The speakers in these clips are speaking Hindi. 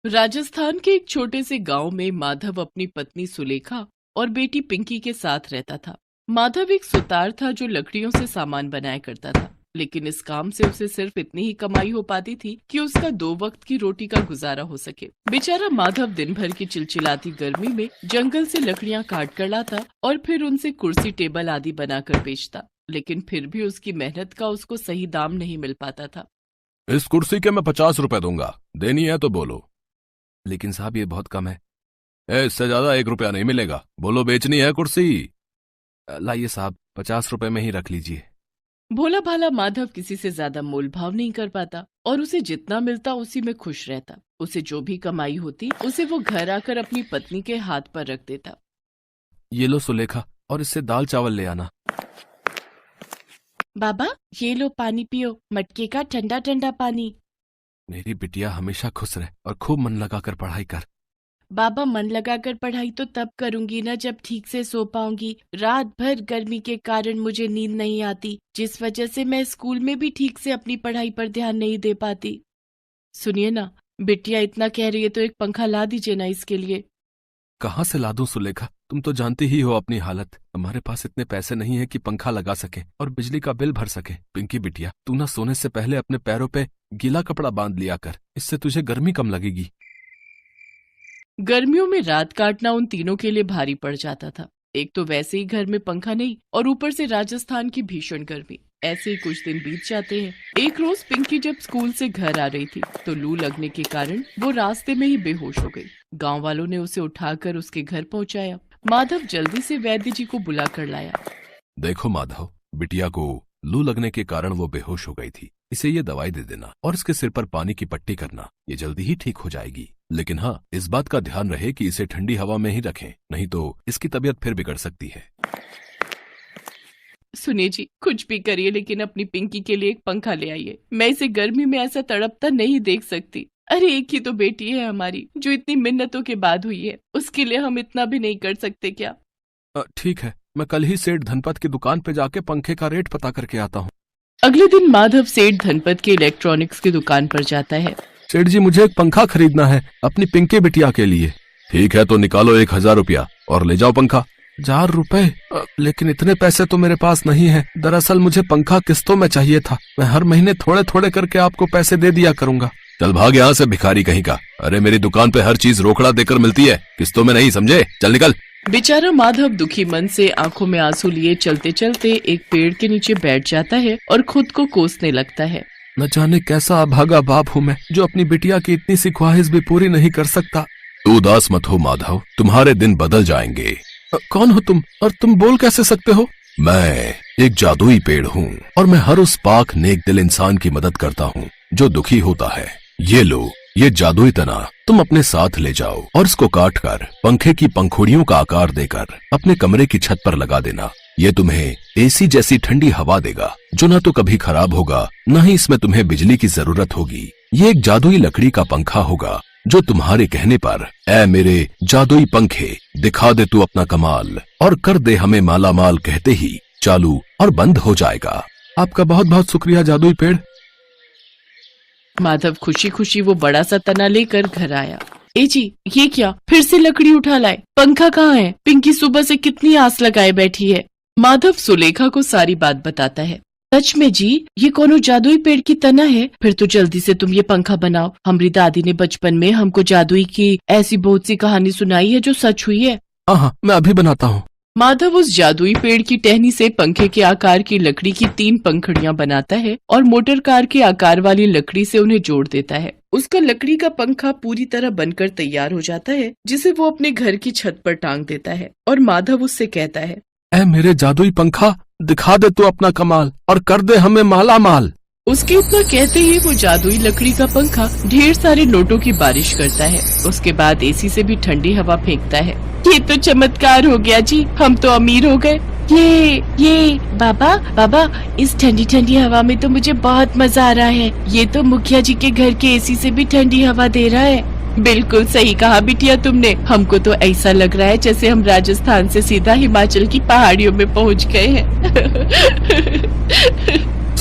राजस्थान के एक छोटे से गांव में माधव अपनी पत्नी सुलेखा और बेटी पिंकी के साथ रहता था। माधव एक सुतार था जो लकड़ियों से सामान बनाया करता था, लेकिन इस काम से उसे सिर्फ इतनी ही कमाई हो पाती थी कि उसका 2 वक्त की रोटी का गुजारा हो सके। बेचारा माधव दिन भर की चिलचिलाती गर्मी में जंगल से लकड़ियां काट कर लाता और फिर उनसे कुर्सी टेबल आदि बनाकर बेचता, लेकिन फिर भी उसकी मेहनत का उसको सही दाम नहीं मिल पाता था। इस कुर्सी के मैं 50 रुपए दूंगा, देनी है तो बोलो। लेकिन साहब ये बहुत कम है। इससे ज्यादा 1 रुपया नहीं मिलेगा, बोलो बेचनी है कुर्सी। लाइए साहब, 50 रुपए में ही रख लीजिए। भोला भाला माधव किसी से ज्यादा मोल भाव नहीं कर पाता और उसे जितना मिलता उसी में खुश रहता। उसे जो भी कमाई होती उसे वो घर आकर अपनी पत्नी के हाथ पर रख देता। ये लो सुलेखा, और इससे दाल चावल ले आना। बाबा ये लो पानी पियो, मटके का ठंडा ठंडा पानी। मेरी बिटिया हमेशा खुश रहे और खूब मन लगाकर पढ़ाई कर। बाबा मन लगाकर पढ़ाई तो तब करूंगी ना जब ठीक से सो पाऊंगी। रात भर गर्मी के कारण मुझे नींद नहीं आती, जिस वजह से मैं स्कूल में भी ठीक से अपनी पढ़ाई पर ध्यान नहीं दे पाती। सुनिए ना, बिटिया इतना कह रही है तो एक पंखा ला दीजिए ना इसके लिए। कहाँ से ला दूं सुलेखा, तुम तो जानती ही हो अपनी हालत। हमारे पास इतने पैसे नहीं है कि पंखा लगा सके और बिजली का बिल भर सके। पिंकी बिटिया, तू ना सोने से पहले अपने पैरों पे गीला कपड़ा बांध लिया कर, इससे तुझे गर्मी कम लगेगी। गर्मियों में रात काटना उन तीनों के लिए भारी पड़ जाता था। एक तो वैसे ही घर में पंखा नहीं और ऊपर से राजस्थान की भीषण गर्मी। ऐसे ही कुछ दिन बीत जाते हैं। एक रोज पिंकी जब स्कूल से घर आ रही थी तो लू लगने के कारण वो रास्ते में ही बेहोश हो गई। गांव वालों ने उसे उठाकर उसके घर पहुंचाया। माधव जल्दी से वैद्य जी को बुला कर लाया। देखो माधव, बिटिया को लू लगने के कारण वो बेहोश हो गई थी। इसे ये दवाई दे देना और इसके सिर पर पानी की पट्टी करना, ये जल्दी ही ठीक हो जाएगी। लेकिन हाँ, इस बात का ध्यान रहे कि इसे ठंडी हवा में ही रखें, नहीं तो इसकी तबीयत फिर बिगड़ सकती है। सुनिए जी, कुछ भी करिए लेकिन अपनी पिंकी के लिए एक पंखा ले आइए। मैं इसे गर्मी में ऐसा तड़पता नहीं देख सकती। अरे एक ही तो बेटी है हमारी जो इतनी मिन्नतों के बाद हुई है, उसके लिए हम इतना भी नहीं कर सकते क्या? ठीक है, मैं कल ही सेठ धनपत की दुकान पे जाके पंखे का रेट पता करके आता हूँ। अगले दिन माधव सेठ धनपत के इलेक्ट्रॉनिक्स की दुकान पर जाता है। सेठ जी, मुझे एक पंखा खरीदना है अपनी पिंकी बिटिया के लिए। ठीक है, तो निकालो 1000 रुपया और ले जाओ पंखा। 1000 रुपए? लेकिन इतने पैसे तो मेरे पास नहीं है। दरअसल मुझे पंखा किस्तों में चाहिए था। मैं हर महीने थोड़े थोड़े करके आपको पैसे दे दिया करूंगा। चल भाग यहाँ से भिखारी कहीं का। अरे मेरी दुकान पे हर चीज रोकड़ा देकर मिलती है, किस्तों में नहीं, समझे? चल निकल। बेचारा माधव दुखी मन से आंखों में आंसू लिए चलते चलते एक पेड़ के नीचे बैठ जाता है और खुद को कोसने लगता है। न जाने कैसा अभागा बाप हूँ मैं, जो अपनी बिटिया की इतनी सी ख्वाहिश भी पूरी नहीं कर सकता। तू उदास मत हो माधव, तुम्हारे दिन बदल जाएंगे। कौन हो तुम और तुम बोल कैसे सकते हो? मैं एक जादुई पेड़ हूँ और मैं हर उस पाक नेक दिल इंसान की मदद करता हूँ जो दुखी होता है। ये लो, ये जादुई तना तुम अपने साथ ले जाओ और इसको काट कर पंखे की पंखुड़ियों का आकार देकर अपने कमरे की छत पर लगा देना। ये तुम्हें एसी जैसी ठंडी हवा देगा, जो ना तो कभी खराब होगा, न ही इसमें तुम्हें बिजली की जरूरत होगी। ये एक जादुई लकड़ी का पंखा होगा जो तुम्हारे कहने पर, ऐ मेरे जादुई पंखे, दिखा दे तू अपना कमाल और कर दे हमें माला माल, कहते ही चालू और बंद हो जाएगा। आपका बहुत बहुत शुक्रिया जादुई पेड़। माधव खुशी खुशी वो बड़ा सा तना लेकर घर आया। ए जी, ये क्या, फिर से लकड़ी उठा लाए? पंखा कहाँ है? पिंकी सुबह से कितनी आस लगाए बैठी है। माधव सुलेखा को सारी बात बताता है। सच में जी, ये कोनो जादुई पेड़ की तना है? फिर तो जल्दी से तुम ये पंखा बनाओ। हमारी दादी ने बचपन में हमको जादुई की ऐसी बहुत सी कहानी सुनाई है जो सच हुई है। हाँ, मैं अभी बनाता हूँ। माधव उस जादुई पेड़ की टहनी से पंखे के आकार की लकड़ी की 3 पंखुड़ियां बनाता है और मोटर कार के आकार वाली लकड़ी से उन्हें जोड़ देता है। उसका लकड़ी का पंखा पूरी तरह बनकर तैयार हो जाता है, जिसे वो अपने घर की छत पर टांग देता है और माधव उससे कहता है, ऐ मेरे जादुई पंखा, दिखा दे तू अपना कमाल और कर दे हमें माला माल। उसके इतना कहते ही वो जादुई लकड़ी का पंखा ढेर सारे नोटों की बारिश करता है। उसके बाद एसी से भी ठंडी हवा फेंकता है। ये तो चमत्कार हो गया जी, हम तो अमीर हो गए। ये बाबा, इस ठंडी ठंडी हवा में तो मुझे बहुत मजा आ रहा है। ये तो मुखिया जी के घर के एसी से भी ठंडी हवा दे रहा है। बिल्कुल सही कहा बिटिया तुमने। हमको तो ऐसा लग रहा है जैसे हम राजस्थान से सीधा हिमाचल की पहाड़ियों में पहुंच गए हैं।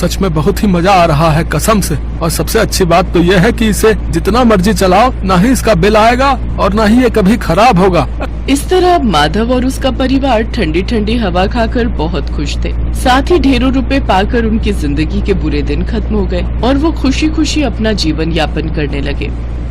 सच में बहुत ही मजा आ रहा है कसम से। और सबसे अच्छी बात तो यह है कि इसे जितना मर्जी चलाओ, ना ही इसका बिल आएगा और ना ही ये कभी खराब होगा। इस तरह माधव और उसका परिवार ठंडी ठंडी हवा खाकर बहुत खुश थे। साथ ही ढेरों रुपए पाकर उनकी जिंदगी के बुरे दिन खत्म हो गए और वो खुशी खुशी अपना जीवन यापन करने लगे।